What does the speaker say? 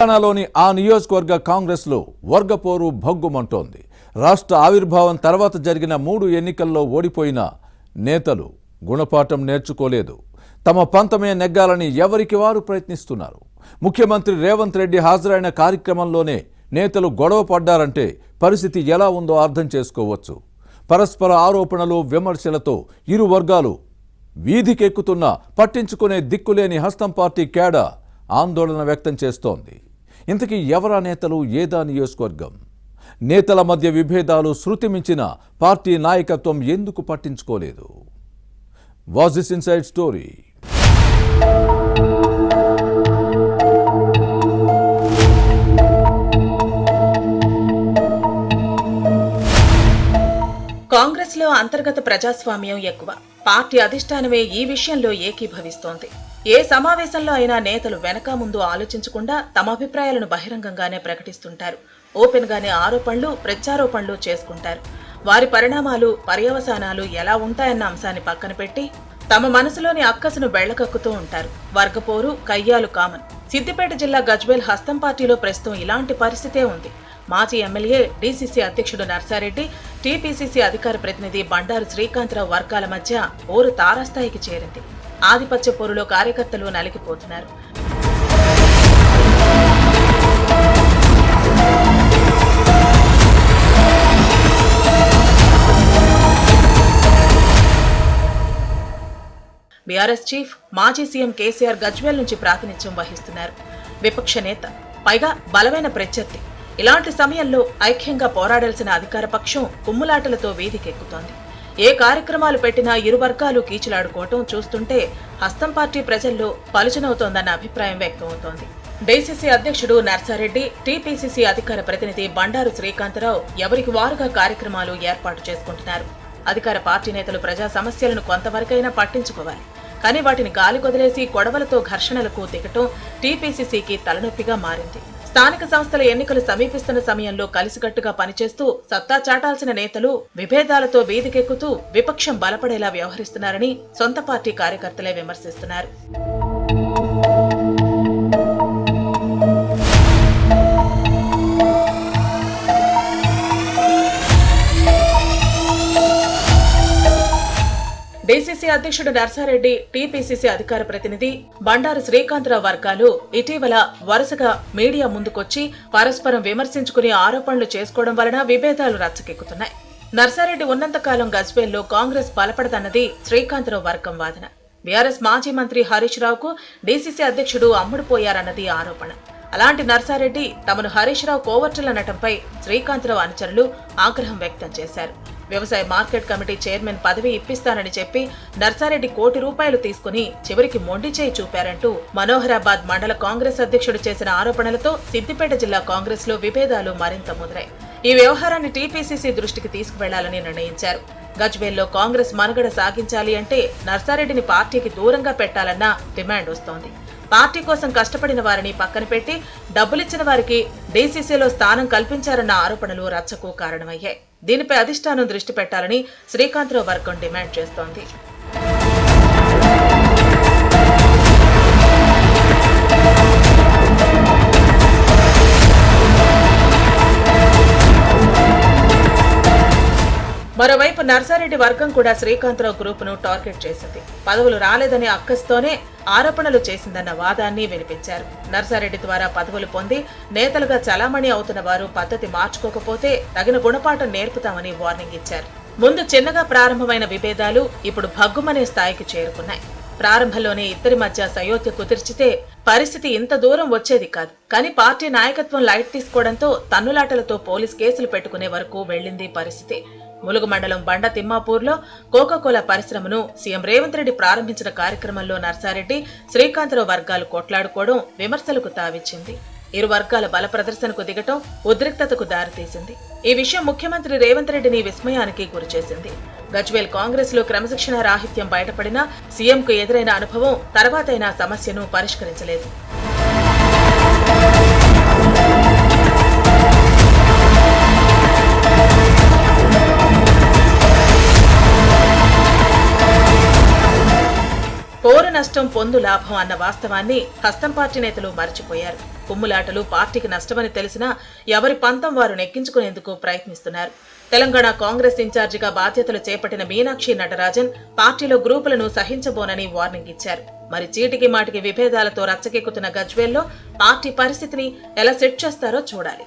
తెలంగాణలోని ఆ నియోజకవర్గ కాంగ్రెస్లో వర్గపోరు భగ్గుమంటోంది. రాష్ట్ర ఆవిర్భావం తర్వాత జరిగిన 3 ఎన్నికల్లో ఓడిపోయిన నేతలు గుణపాఠం నేర్చుకోలేదు. తమ పంతమే నెగ్గాలని ఎవరికి వారు ప్రయత్నిస్తున్నారు. ముఖ్యమంత్రి రేవంత్ రెడ్డి హాజరైన కార్యక్రమంలోనే నేతలు గొడవ పడ్డారంటే పరిస్థితి ఎలా ఉందో అర్థం చేసుకోవచ్చు. పరస్పర ఆరోపణలు విమర్శలతో ఇరు వర్గాలు వీధికెక్కుతున్నా పట్టించుకునే దిక్కులేని హస్తం పార్టీ కేడర్ ఆందోళన వ్యక్తం చేస్తోంది. ఇంతకీ ఎవరా నేతలు, ఏదా నియోజకవర్గం? నేతల మధ్య విభేదాలు శృతి మించిన పార్టీ నాయకత్వం ఎందుకు పట్టించుకోలేదు? Was this inside story. Congress లో అంతర్గత ప్రజాస్వామ్యం ఎక్కువ. పార్టీ అధిష్టానమే ఈ విషయంలో ఏకీభవిస్తోంది. ఏ సమావేశంలో అయినా నేతలు వెనక ముందు ఆలోచించకుండా తమ అభిప్రాయాలను బహిరంగంగానే ప్రకటిస్తుంటారు. ఓపెన్ గానే ఆరోపణలు, ప్రత్యారోపణలు చేసుకుంటారు. వారి పరిణామాలు, పర్యవసానాలు ఎలా ఉంటాయన్న అంశాన్ని పక్కన పెట్టి తమ మనసులోని అక్కసును బెళ్లకక్కుతూ ఉంటారు. వర్గపోరు, కయ్యాలు కామన్. సిద్దిపేట జిల్లా గజ్వేల్ హస్తం పార్టీలో ప్రస్తుతం ఇలాంటి పరిస్థితే ఉంది. మాజీ ఎమ్మెల్యే, డీసీసీ అధ్యక్షుడు నర్సారెడ్డి, టీపీసీసీ అధికార ప్రతినిధి బండారు శ్రీకాంతరావు వర్గాల మధ్య పోరు తారాస్థాయికి చేరింది. ఆధిపత్య పోరులో కార్యకర్తలు నలిగిపోతున్నారు. బీఆర్ఎస్ చీఫ్, మాజీ సీఎం కేసీఆర్ గజ్వేల్ నుంచి ప్రాతినిధ్యం వహిస్తున్నారు. విపక్ష నేత, పైగా బలమైన ప్రత్యర్థి. ఇలాంటి సమయంలో ఐక్యంగా పోరాడాల్సిన అధికార పక్షం కుమ్ములాటలతో వీధికెక్కుతోంది. ఏ కార్యక్రమాలు పెట్టినా ఇరు వర్గాలు కీచులాడుకోవటం చూస్తుంటే హస్తం పార్టీ ప్రజల్లో పలుచనవుతోందన్న అభిప్రాయం వ్యక్తమవుతోంది. డీసీసీ అధ్యక్షుడు నర్సారెడ్డి, టీపీసీసీ అధికార ప్రతినిధి బండారు శ్రీకాంతరావు ఎవరికి వారుగా కార్యక్రమాలు ఏర్పాటు చేసుకుంటున్నారు. అధికార పార్టీ నేతలు ప్రజా సమస్యలను కొంతవరకైనా పట్టించుకోవాలి. కానీ వాటిని గాలి కొదిలేసి గొడవలతో ఘర్షణలకు దిగటం టీపీసీసీకి తలనొప్పిగా మారింది. స్థానిక సంస్థల ఎన్నికలు సమీపిస్తున్న సమయంలో కలిసికట్టుగా పనిచేస్తూ సత్తా చాటాల్సిన నేతలు విభేదాలతో వీధికెక్కుతూ విపక్షం బలపడేలా వ్యవహరిస్తున్నారని సొంత పార్టీ కార్యకర్తలే విమర్శిస్తున్నారు. డీసీసీ అధ్యక్షుడు నర్సారెడ్డి, టీపీసీసీ అధికార ప్రతినిధి బండారు శ్రీకాంతరావు వర్గాలు ఇటీవల వరుసగా మీడియా ముందుకొచ్చి పరస్పరం విమర్శించుకుని ఆరోపణలు చేసుకోవడం వలన విభేదాలు రచ్చకెక్కుతున్నాయి. నర్సారెడ్డి ఉన్నంతకాలం గజ్వేల్లో కాంగ్రెస్ బలపడదన్నది శ్రీకాంతరావు వర్గం వాదన. బీఆర్ఎస్ మాజీ మంత్రి హరీష్ రావుకు డీసీసీ అధ్యక్షుడు అమ్ముడుపోయారన్నది ఆరోపణ. అలాంటి నర్సారెడ్డి తమను హరీష్ రావు కోవర్టులనటంపై శ్రీకాంతరావు అనుచరులు ఆగ్రహం వ్యక్తం చేశారు. వ్యవసాయ మార్కెట్ కమిటీ చైర్మన్ పదవి ఇప్పిస్తానని చెప్పి నర్సారెడ్డి ₹1 తీసుకుని చివరికి మొండి చేయి చూపారంటూ మనోహరాబాద్ మండల కాంగ్రెస్ అధ్యక్షుడు చేసిన ఆరోపణలతో సిద్దిపేట జిల్లా కాంగ్రెస్ లో విభేదాలు మరింత ముదిరాయి. ఈ వ్యవహారాన్ని టీపీసీసీ దృష్టికి తీసుకువెళ్లాలని నిర్ణయించారు. గజ్వేల్లో కాంగ్రెస్ మనుగడ సాగించాలి అంటే నర్సారెడ్డిని పార్టీకి దూరంగా పెట్టాలన్న డిమాండ్ వస్తోంది. పార్టీ కోసం కష్టపడిన వారిని పక్కన పెట్టి డబ్బులిచ్చిన వారికి డీసీసీలో స్థానం కల్పించారన్న ఆరోపణలు రచ్చకు కారణమయ్యాయి. దీనిపై అధిష్టానం దృష్టి పెట్టాలని శ్రీకాంతరావు వర్గం డిమాండ్ చేస్తోంది. మరోవైపు నర్సారెడ్డి వర్గం కూడా శ్రీకాంతరావు గ్రూపును టార్గెట్ చేసింది. పదవులు రాలేదనే అక్కసుతోనే ఆరోపణలు చేసిందన్న వాదాన్ని వినిపించారు. నర్సారెడ్డి ద్వారా పదవులు పొంది నేతలుగా చలామణి అవుతున్న వారు పద్ధతి మార్చుకోకపోతే తగిన గుణపాఠం నేర్పుతామని వార్నింగ్ ఇచ్చారు. ముందు చిన్నగా ప్రారంభమైన విభేదాలు ఇప్పుడు భగ్గుమనే స్థాయికి చేరుకున్నాయి. ప్రారంభంలోనే ఇద్దరి మధ్య సయోధ్య కుదిర్చితే పరిస్థితి ఇంత దూరం వచ్చేది కాదు. కానీ పార్టీ నాయకత్వం లైట్ తీసుకోవడంతో తన్నులాటలతో పోలీస్ కేసులు పెట్టుకునే వరకు వెళ్లింది పరిస్థితి. ములుగు మండలం బండ తిమ్మాపూర్లో కోకాకోలా పరిశ్రమను సీఎం రేవంత్ రెడ్డి ప్రారంభించిన కార్యక్రమంలో నర్సారెడ్డి, శ్రీకాంతరావు వర్గాలు కొట్లాడుకోవడం విమర్శలకు తావిచ్చింది. ఇరు వర్గాల బల ప్రదర్శనకు దిగటం ఉద్రిక్తతకు దారితీసింది. ఈ విషయం ముఖ్యమంత్రి రేవంత్ రెడ్డిని విస్మయానికి గురిచేసింది. గజ్వేల్ కాంగ్రెస్ లో క్రమశిక్షణ రాహిత్యం బయటపడినా సీఎంకు ఎదురైన అనుభవం తర్వాతైనా సమస్యను పరిష్కరించలేదు. పోరు నష్టం పొందు లాభం అన్న వాస్తవాన్ని హస్తం పార్టీ నేతలు మర్చిపోయారు. కుమ్ములాటలు పార్టీకి నష్టమని తెలిసినా ఎవరి పంతం వారు నెక్కించుకునేందుకు ప్రయత్నిస్తున్నారు. తెలంగాణ కాంగ్రెస్ ఇన్ఛార్జిగా బాధ్యతలు చేపట్టిన మీనాక్షి నటరాజన్ పార్టీలో గ్రూపులను సహించబోనని వార్నింగ్ ఇచ్చారు. మరి చీటికి మాటికి విభేదాలతో రచ్చకెక్కుతున్న గజ్వేల్లో పార్టీ పరిస్థితిని ఎలా సెట్ చేస్తారో చూడాలి.